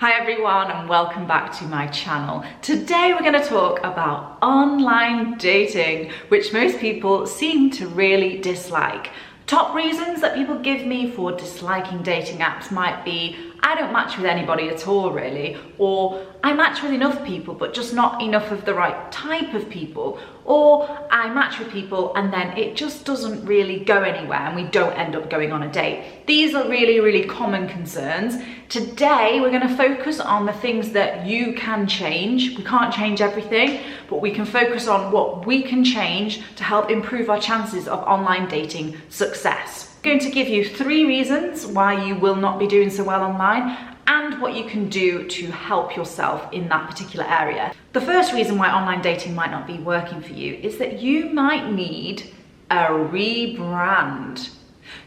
Hi everyone and welcome back to my channel. Today we're going to talk about online dating, which most people seem to really dislike. Top reasons that people give me for disliking dating apps might be I don't match with anybody at all really, or I match with enough people but just not enough of the right type of people, or I match with people and then it just doesn't really go anywhere and we don't end up going on a date. These are really common concerns. Today we're going to focus on the things that you can change. We can't change everything, but we can focus on what we can change to help improve our chances of online dating success. I'm going to give you 3 reasons why you will not be doing so well online and what you can do to help yourself in that particular area. The first reason why online dating might not be working for you is that you might need a rebrand.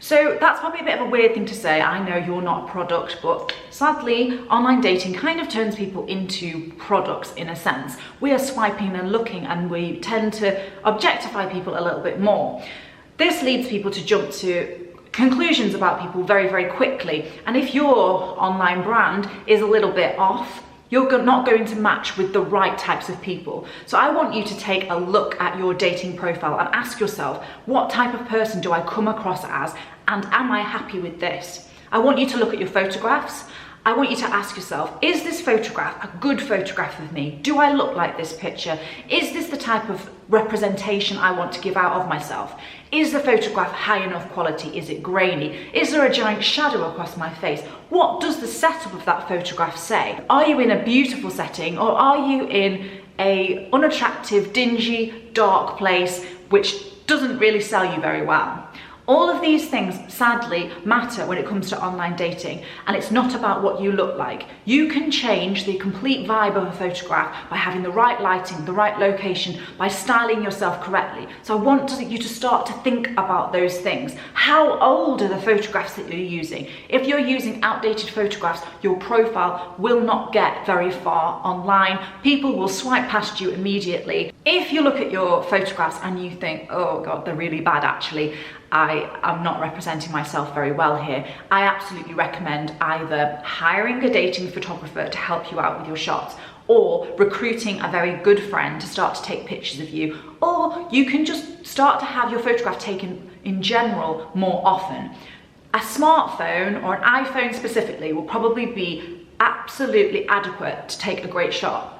So that's probably a bit of a weird thing to say. I know you're not a product, but sadly, online dating kind of turns people into products in a sense. We are swiping and looking and we tend to objectify people a little bit more. This leads people to jump to conclusions about people very quickly. And if your online brand is a little bit off, you're not going to match with the right types of people. So I want you to take a look at your dating profile and ask yourself, what type of person do I come across as, and am I happy with this? I want you to look at your photographs. I want you to ask yourself, is this photograph a good photograph of me? Do I look like this picture? Is this the type of representation I want to give out of myself? Is the photograph high enough quality? Is it grainy? Is there a giant shadow across my face? What does the setup of that photograph say? Are you in a beautiful setting, or are you in a unattractive, dingy, dark place which doesn't really sell you very well? All of these things, sadly, matter when it comes to online dating, and it's not about what you look like. You can change the complete vibe of a photograph by having the right lighting, the right location, by styling yourself correctly. So I want you to start to think about those things. How old are the photographs that you're using? If you're using outdated photographs, your profile will not get very far online. People will swipe past you immediately. If you look at your photographs and you think, oh God, they're really bad actually, I am not representing myself very well here, I absolutely recommend either hiring a dating photographer to help you out with your shots, or recruiting a very good friend to start to take pictures of you, or you can just start to have your photograph taken in general more often. A smartphone, or an iPhone specifically, will probably be absolutely adequate to take a great shot.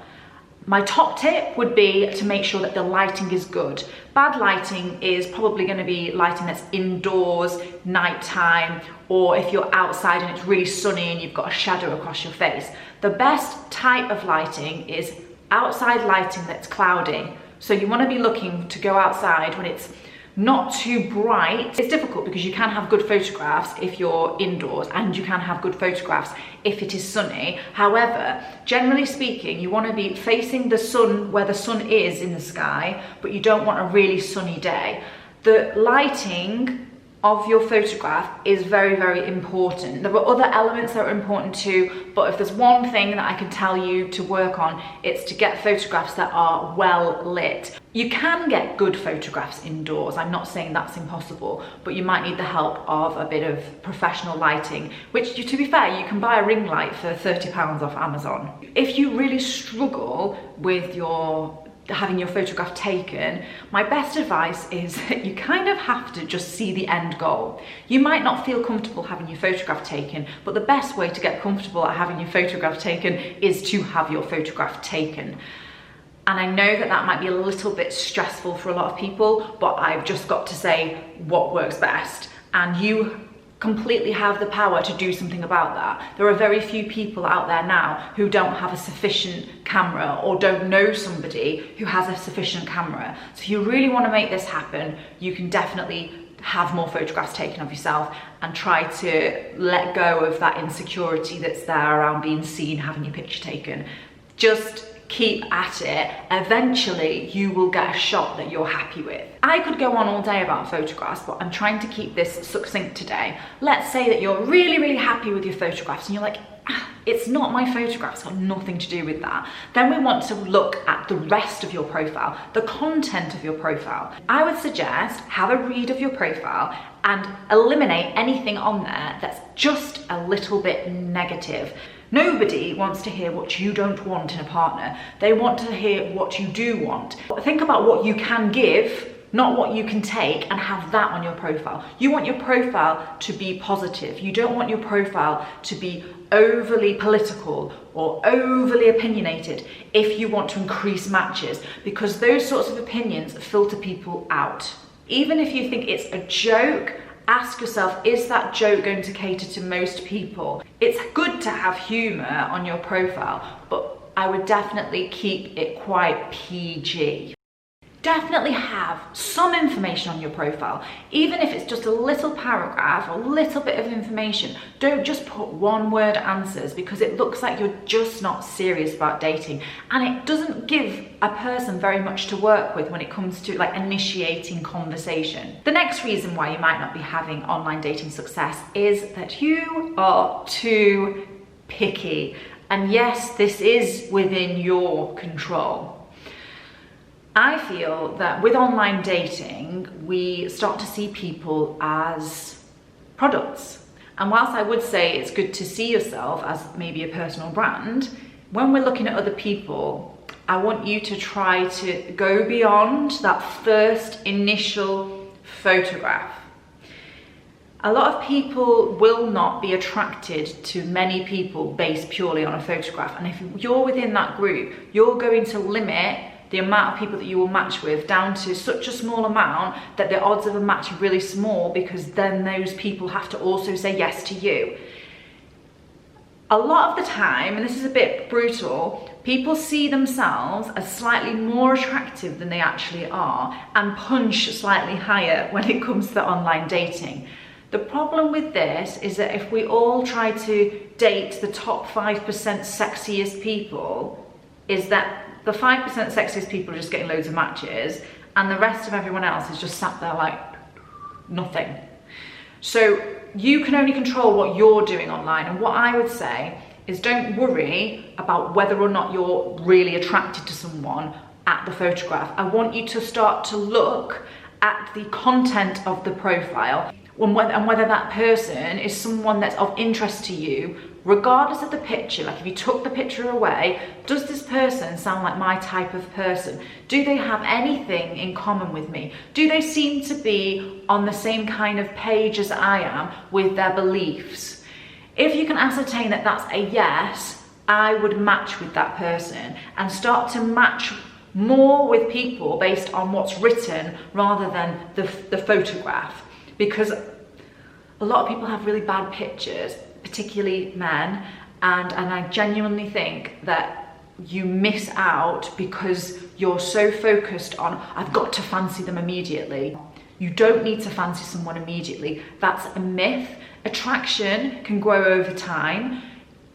My top tip would be to make sure that the lighting is good. Bad lighting is probably going to be lighting that's indoors, nighttime, or if you're outside and it's really sunny and you've got a shadow across your face. The best type of lighting is outside lighting that's cloudy. So you want to be looking to go outside when it's not too bright. It's difficult because you can have good photographs if you're indoors, and you can have good photographs if it is sunny. However, generally speaking, you want to be facing the sun where the sun is in the sky, but you don't want a really sunny day. The lighting of your photograph is very important. There are other elements that are important too, but if there's one thing that I can tell you to work on, it's to get photographs that are well lit. You can get good photographs indoors. I'm not saying that's impossible, but you might need the help of a bit of professional lighting, which, to be fair, you can buy a ring light for £30 off Amazon. If you really struggle with having your photograph taken, my best advice is that you kind of have to just see the end goal. You might not feel comfortable having your photograph taken, but the best way to get comfortable at having your photograph taken is to have your photograph taken. And I know that that might be a little bit stressful for a lot of people, but I've just got to say what works best. And you completely have the power to do something about that. There are very few people out there now who don't have a sufficient camera or don't know somebody who has a sufficient camera. So if you really want to make this happen, you can definitely have more photographs taken of yourself and try to let go of that insecurity that's there around being seen having your picture taken. Just keep at it. Eventually you will get a shot that you're happy with. I could go on all day about photographs, but I'm trying to keep this succinct today. Let's say that you're really happy with your photographs and you're like, it's not my photograph, it's got nothing to do with that. Then we want to look at the rest of your profile, the content of your profile. I would suggest have a read of your profile and eliminate anything on there that's just a little bit negative. Nobody wants to hear what you don't want in a partner. They want to hear what you do want. Think about what you can give, not what you can take, and have that on your profile. You want your profile to be positive. You don't want your profile to be overly political or overly opinionated if you want to increase matches, because those sorts of opinions filter people out. Even if you think it's a joke, ask yourself, is that joke going to cater to most people? It's good to have humor on your profile, but I would definitely keep it quite PG. Definitely have some information on your profile, even if it's just a little paragraph, a little bit of information. Don't just put one-word answers, because it looks like you're just not serious about dating, and it doesn't give a person very much to work with when it comes to like initiating conversation. The next reason why you might not be having online dating success is that you are too picky. And yes, this is within your control. I feel that with online dating, we start to see people as products. And whilst I would say it's good to see yourself as maybe a personal brand, when we're looking at other people, I want you to try to go beyond that first initial photograph. A lot of people will not be attracted to many people based purely on a photograph. And if you're within that group, you're going to limit the amount of people that you will match with down to such a small amount that the odds of a match are really small, because then those people have to also say yes to you. A lot of the time, and this is a bit brutal, people see themselves as slightly more attractive than they actually are and punch slightly higher when it comes to online dating. The problem with this is that if we all try to date the top 5% sexiest people, is that the 5% sexiest people are just getting loads of matches, and the rest of everyone else is just sat there like nothing. So you can only control what you're doing online. And what I would say is, don't worry about whether or not you're really attracted to someone at the photograph. I want you to start to look at the content of the profile and whether that person is someone that's of interest to you, regardless of the picture. Like, if you took the picture away, does this person sound like my type of person? Do they have anything in common with me? Do they seem to be on the same kind of page as I am with their beliefs? If you can ascertain that that's a yes, I would match with that person and start to match more with people based on what's written rather than the photograph. Because a lot of people have really bad pictures, particularly men, and I genuinely think that you miss out because you're so focused on, I've got to fancy them immediately. You don't need to fancy someone immediately. That's a myth. Attraction can grow over time.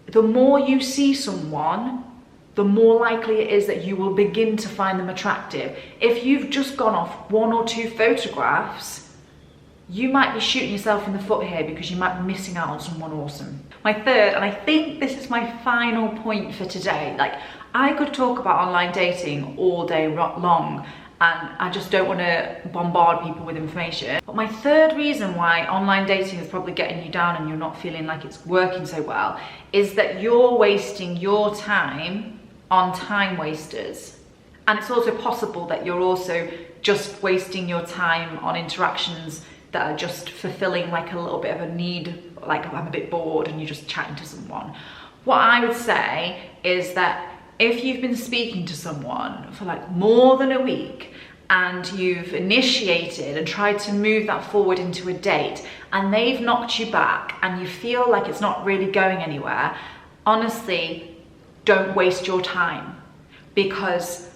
The more you see someone, the more likely it is that you will begin to find them attractive. If you've just gone off 1 or 2 photographs, you might be shooting yourself in the foot here, because you might be missing out on someone awesome. My third, and I think this is my final point for today, like, I could talk about online dating all day long, and I just don't want to bombard people with information. But my third reason why online dating is probably getting you down and you're not feeling like it's working so well is that you're wasting your time on time wasters. And it's also possible that you're also just wasting your time on interactions that are just fulfilling like a little bit of a need, like I'm a bit bored and you're just chatting to someone. What I would say is that if you've been speaking to someone for like more than a week and you've initiated and tried to move that forward into a date and they've knocked you back and you feel like it's not really going anywhere, honestly, don't waste your time, because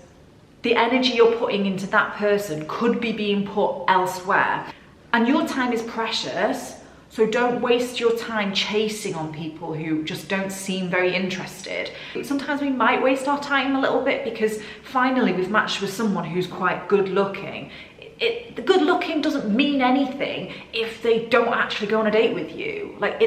the energy you're putting into that person could be being put elsewhere. And your time is precious, so don't waste your time chasing on people who just don't seem very interested. Sometimes we might waste our time a little bit because finally we've matched with someone who's quite good looking. The good looking doesn't mean anything if they don't actually go on a date with you. Like,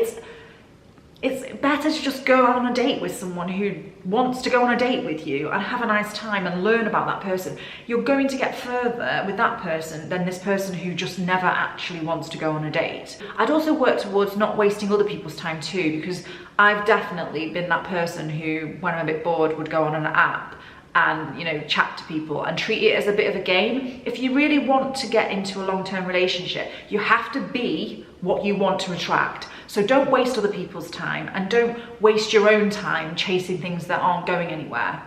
It's better to just go on a date with someone who wants to go on a date with you and have a nice time and learn about that person. You're going to get further with that person than this person who just never actually wants to go on a date. I'd also work towards not wasting other people's time too, because I've definitely been that person who, when I'm a bit bored, would go on an app and, you know, chat to people and treat it as a bit of a game. If you really want to get into a long-term relationship, you have to be what you want to attract. So don't waste other people's time, and don't waste your own time chasing things that aren't going anywhere.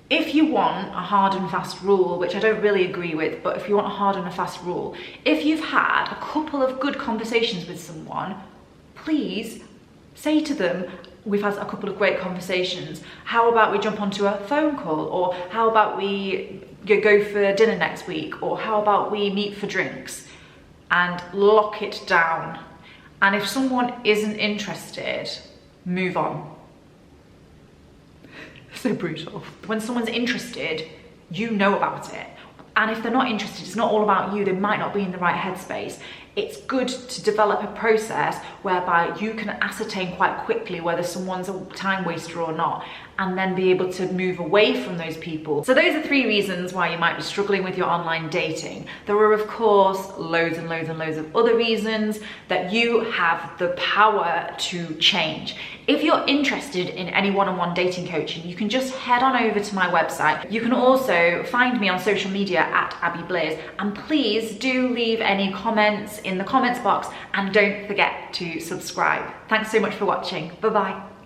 If you want a hard and fast rule, which I don't really agree with, but if you want a hard and a fast rule, if you've had a couple of good conversations with someone, please say to them, we've had a couple of great conversations. How about we jump onto a phone call? Or how about we go for dinner next week? Or how about we meet for drinks? And lock it down. And if someone isn't interested, move on. So brutal. When someone's interested, you know about it. And if they're not interested, it's not all about you. They might not be in the right headspace. It's good to develop a process whereby you can ascertain quite quickly whether someone's a time waster or not, and then be able to move away from those people. So those are 3 reasons why you might be struggling with your online dating. There are, of course, loads and loads and loads of other reasons that you have the power to change. If you're interested in any one-on-one dating coaching, you can just head on over to my website. You can also find me on social media at Abby Blaze, and please do leave any comments in the comments box, and don't forget to subscribe. Thanks so much for watching. Bye-bye.